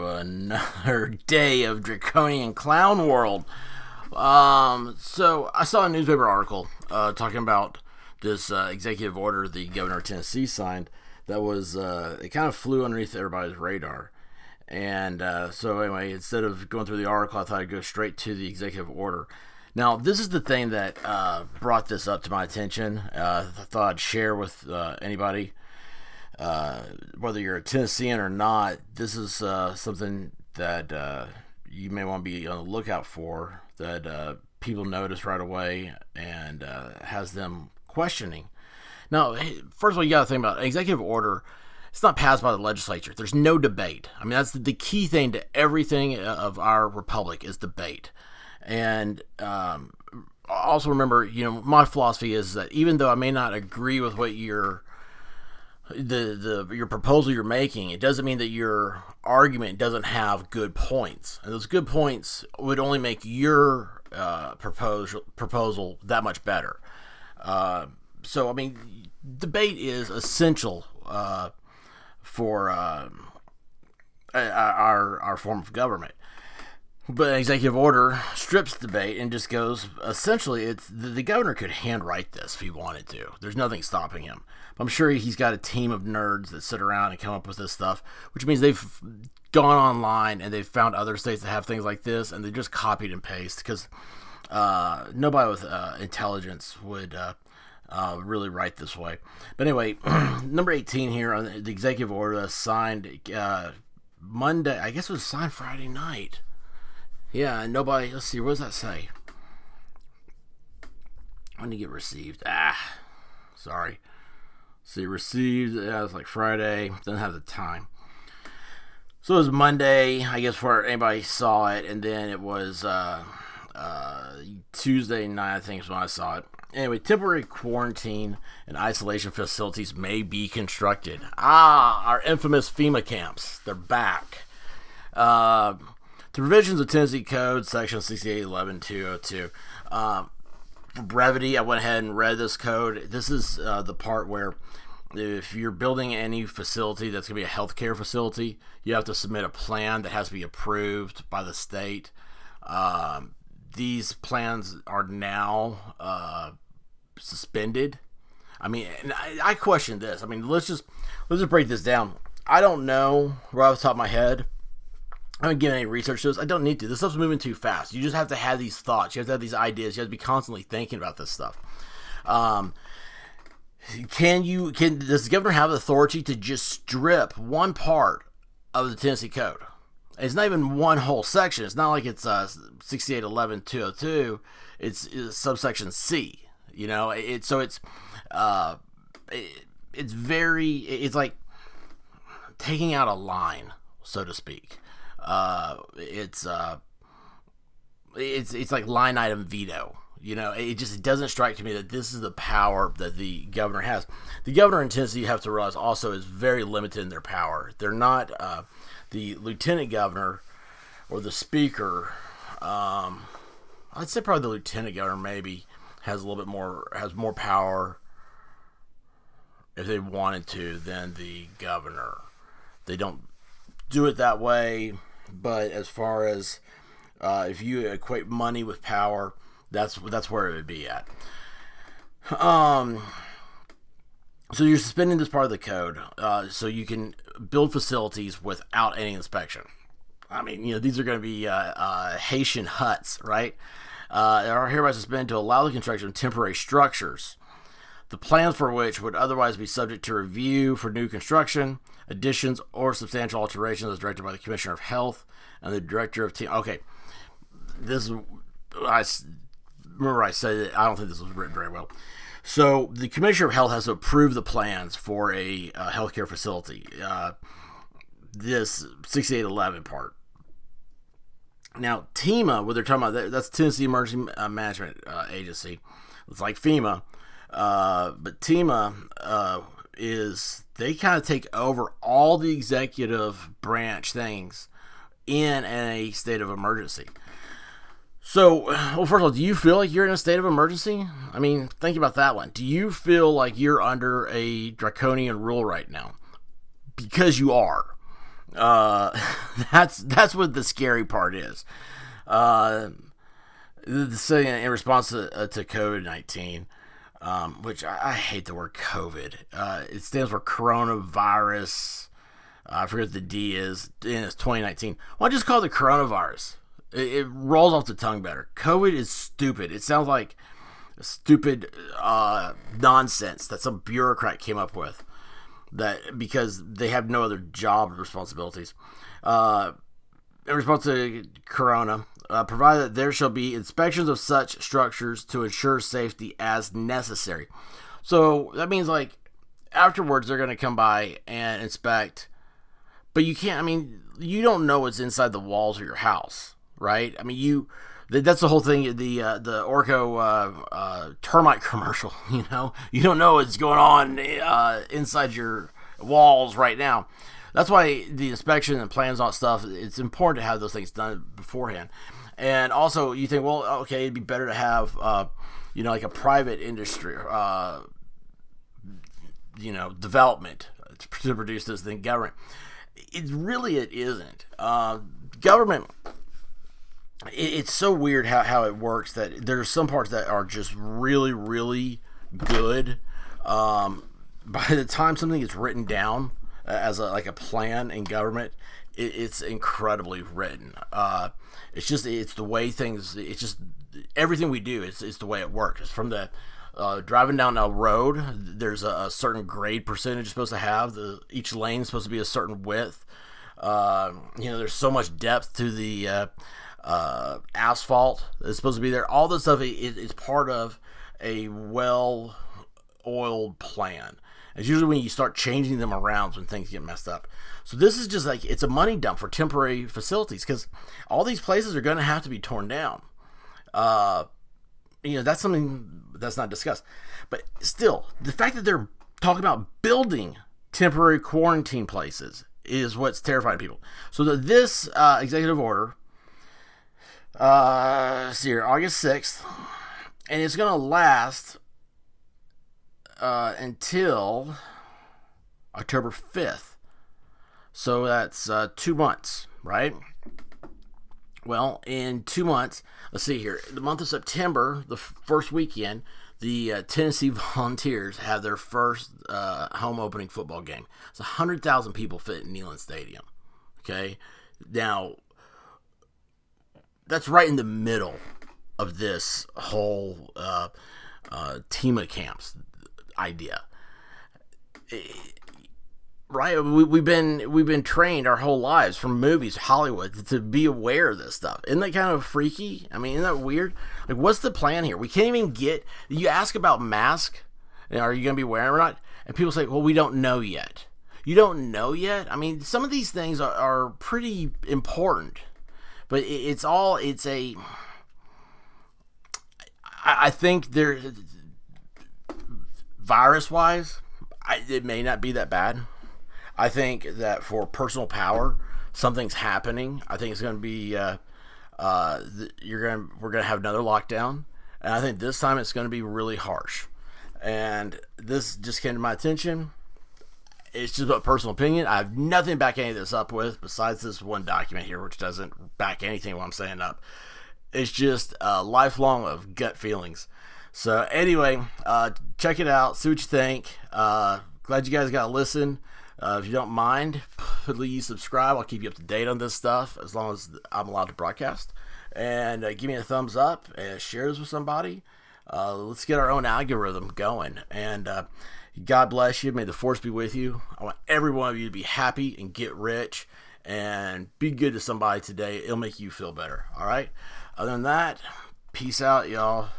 to another day of Draconian Clown World. So I saw a newspaper article talking about this executive order the governor of Tennessee signed that was, it kind of flew underneath everybody's radar. And so anyway, instead of going through the article, I thought I'd go straight to the executive order. Now, this is the thing that brought this up to my attention. I thought I'd share with anybody. Whether you're a Tennessean or not, this is something that you may want to be on the lookout for, that people notice right away and has them questioning. Now, first of all, you got to think about an executive order. It's not passed by the legislature. There's no debate. I mean, that's the key thing to everything of our republic is debate. And also remember, my philosophy is that even though I may not agree with what your proposal you're making, it doesn't mean that your argument doesn't have good points, and those good points would only make your proposal that much better. So I mean, debate is essential for our form of government. But an executive order strips debate and just goes, essentially, it's the governor could handwrite this if he wanted to. There's nothing stopping him. I'm sure he's got a team of nerds that sit around and come up with this stuff, which means they've gone online and they've found other states that have things like this, and they just copied and pasted, because nobody with intelligence would really write this way. But anyway, number 18 here on the executive order that's signed Monday. I guess it was signed Friday night. Yeah, and nobody, let's see, what does that say? When did it get received? Sorry. See, received, it was like Friday, doesn't have the time. So it was Monday, I guess, before anybody saw it, and then it was Tuesday night, I think is when I saw it. Anyway, temporary quarantine and isolation facilities may be constructed. Our infamous FEMA camps, they're back. The provisions of Tennessee Code, Section 6811-202. For brevity, I went ahead and read this code. This is the part where if you're building any facility that's going to be a healthcare facility, you have to submit a plan that has to be approved by the state. These plans are now suspended. I mean, and I question this. I mean, let's just break this down. I don't know right off the top of my head. I haven't given any research to this. I don't need to. This stuff's moving too fast. You just have to have these thoughts. You have to have these ideas. You have to be constantly thinking about this stuff. Does the governor have authority to just strip one part of the Tennessee Code? It's not even one whole section. It's not like it's 6811-202. It's subsection C. It's like taking out a line, so to speak. It's like line item veto. It doesn't strike to me that this is the power that the governor has. The governor in Tennessee, you have to realize, also is very limited in their power. They're not the lieutenant governor or the speaker. I'd say probably the lieutenant governor maybe has more power if they wanted to than the governor. They don't do it that way, but as far as if you equate money with power, that's where it would be at. So you're suspending this part of the code, so you can build facilities without any inspection. I mean, these are going to be Haitian huts, right? They are hereby suspended to allow the construction of temporary structures, the plans for which would otherwise be subject to review for new construction, additions, or substantial alterations as directed by the Commissioner of Health and the Director of Team. Okay, I said it, I don't think this was written very well. So the Commissioner of Health has to approve the plans for a healthcare facility. This 6811 part. Now, TEMA, what they're talking about, that's Tennessee Emergency Management Agency. It's like FEMA. But TEMA they kind of take over all the executive branch things in a state of emergency. So, well, first of all, do you feel like you're in a state of emergency? I mean, think about that one. Do you feel like you're under a draconian rule right now? Because you are. Uh, that's what the scary part is. Uh, in response to COVID-19, which I hate the word COVID. It stands for coronavirus. I forget what the D is. And it's 2019. Why just call it the coronavirus? It rolls off the tongue better. COVID is stupid. It sounds like stupid nonsense that some bureaucrat came up with. That because they have no other job responsibilities. In response to Corona, provided that there shall be inspections of such structures to ensure safety as necessary. So that means like afterwards they're going to come by and inspect, but you can't. I mean, you don't know what's inside the walls of your house, right? I mean, that's the whole thing. The Orco termite commercial. You don't know what's going on inside your walls right now. That's why the inspection and plans on stuff. It's important to have those things done beforehand. And also, you think, well, okay, it'd be better to have, like a private industry, development to produce this than government. It isn't. Government. It's so weird how it works that there's some parts that are just really, really good. By the time something is written down as a plan in government, it's incredibly written. It's the way things. It's just everything we do. It's the way it works. It's from the driving down a road. There's a certain grade percentage you're supposed to have. Each lane is supposed to be a certain width. There's so much depth to the asphalt that's supposed to be there. All this stuff is part of a well-oiled plan. It's usually when you start changing them around when things get messed up. So this is just like it's a money dump for temporary facilities because all these places are going to have to be torn down. That's something that's not discussed. But still, the fact that they're talking about building temporary quarantine places is what's terrifying people. So this executive order, August 6th, and it's going to last until October 5th. So that's 2 months, right? Well, in 2 months, let's see here. The month of September, the first weekend, the Tennessee Volunteers have their first home opening football game. It's 100,000 people fit in Neyland Stadium. Okay? Now, that's right in the middle of this whole FEMA Camps idea. Right? We've been trained our whole lives from movies, Hollywood, to be aware of this stuff. Isn't that kind of freaky? I mean, isn't that weird? Like, what's the plan here? We can't even get. You ask about mask, are you going to be wearing them or not? And people say, well, we don't know yet. You don't know yet? I mean, some of these things are pretty important, but I think there, virus-wise, it may not be that bad. I think that for personal power, something's happening. I think it's going to be we're going to have another lockdown, and I think this time it's going to be really harsh. And this just came to my attention. It's just a personal opinion. I have nothing to back any of this up with besides this one document here, which doesn't back anything what I'm saying up. It's just a lifelong of gut feelings. So anyway, check it out. See what you think. Glad you guys got to listen. If you don't mind, please subscribe. I'll keep you up to date on this stuff as long as I'm allowed to broadcast. And give me a thumbs up and share this with somebody. Let's get our own algorithm going. And God bless you. May the force be with you. I want every one of you to be happy and get rich and be good to somebody today. It'll make you feel better. All right? Other than that, peace out, y'all.